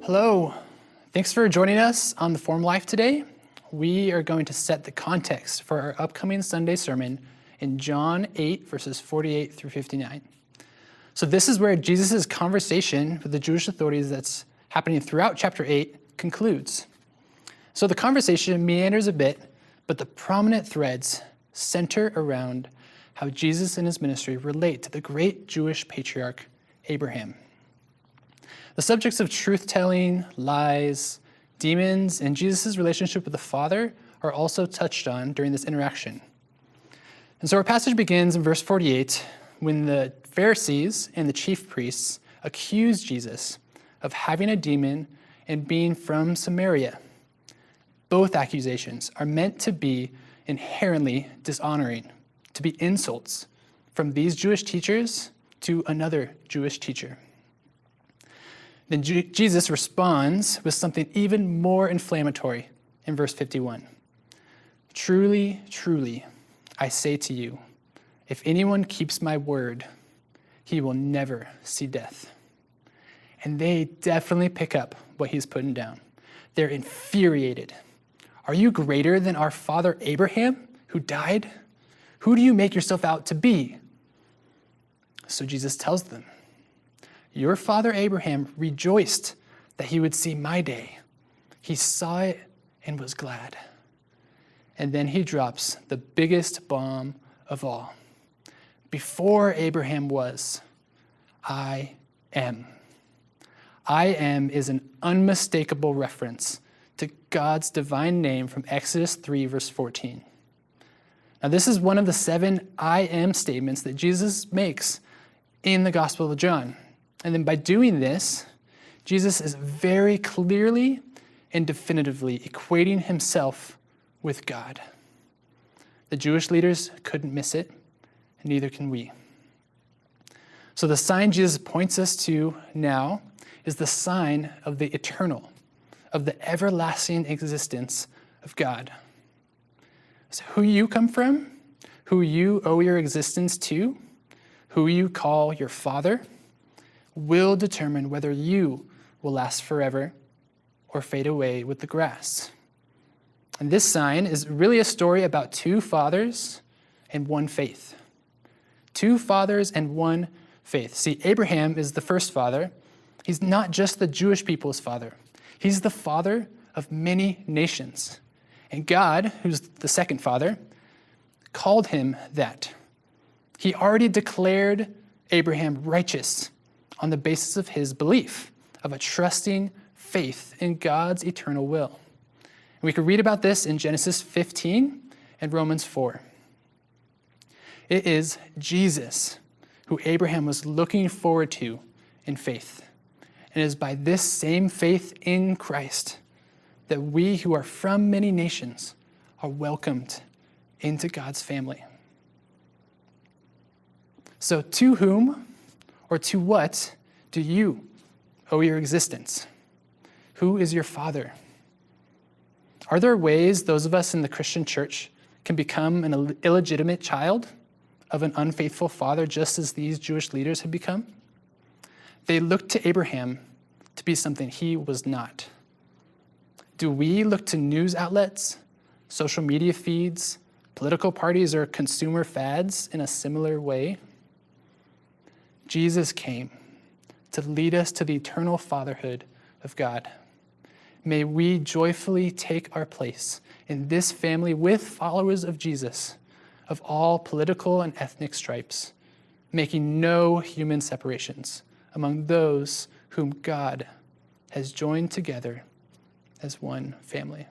Hello. Thanks for joining us on The Form Life today. We are going to set the context for our upcoming Sunday sermon in John 8, verses 48 through 59. So this is where Jesus' conversation with the Jewish authorities that's happening throughout chapter 8 concludes. So the conversation meanders a bit, but the prominent threads center around how Jesus and his ministry relate to the great Jewish patriarch Abraham. The subjects of truth-telling, lies, demons, and Jesus' relationship with the Father are also touched on during this interaction. And so our passage begins in verse 48 when the Pharisees and the chief priests accuse Jesus of having a demon and being from Samaria. Both accusations are meant to be inherently dishonoring, to be insults from these Jewish teachers to another Jewish teacher. Then Jesus responds with something even more inflammatory in verse 51. Truly, truly, I say to you, if anyone keeps my word, he will never see death. And they definitely pick up what he's putting down. They're infuriated. Are you greater than our father Abraham, who died? Who do you make yourself out to be? So Jesus tells them, your father Abraham rejoiced that he would see my day. He saw it and was glad. And then he drops the biggest bomb of all. Before Abraham was, I am. I am is an unmistakable reference to God's divine name from Exodus 3, verse 14. Now, this is one of the 7 I am statements that Jesus makes in the Gospel of John. And then by doing this, Jesus is very clearly and definitively equating himself with God. The Jewish leaders couldn't miss it, and neither can we. So the sign Jesus points us to now is the sign of the eternal, of the everlasting existence of God. So who you come from, who you owe your existence to, who you call your Father, will determine whether you will last forever or fade away with the grass. And this sign is really a story about 2 fathers and 1 faith. 2 fathers and 1 faith. See, Abraham is the first father. He's not just the Jewish people's father. He's the father of many nations. And God, who's the second father, called him that. He already declared Abraham righteous on the basis of his belief, of a trusting faith in God's eternal will. And we could read about this in Genesis 15 and Romans 4. It is Jesus who Abraham was looking forward to in faith. And it is by this same faith in Christ that we who are from many nations are welcomed into God's family. So to whom or to what do you owe your existence? Who is your father? Are there ways those of us in the Christian church can become an illegitimate child of an unfaithful father, just as these Jewish leaders had become? They looked to Abraham to be something he was not. Do we look to news outlets, social media feeds, political parties, or consumer fads in a similar way? Jesus came to lead us to the eternal fatherhood of God. May we joyfully take our place in this family with followers of Jesus, of all political and ethnic stripes, making no human separations among those whom God has joined together as one family.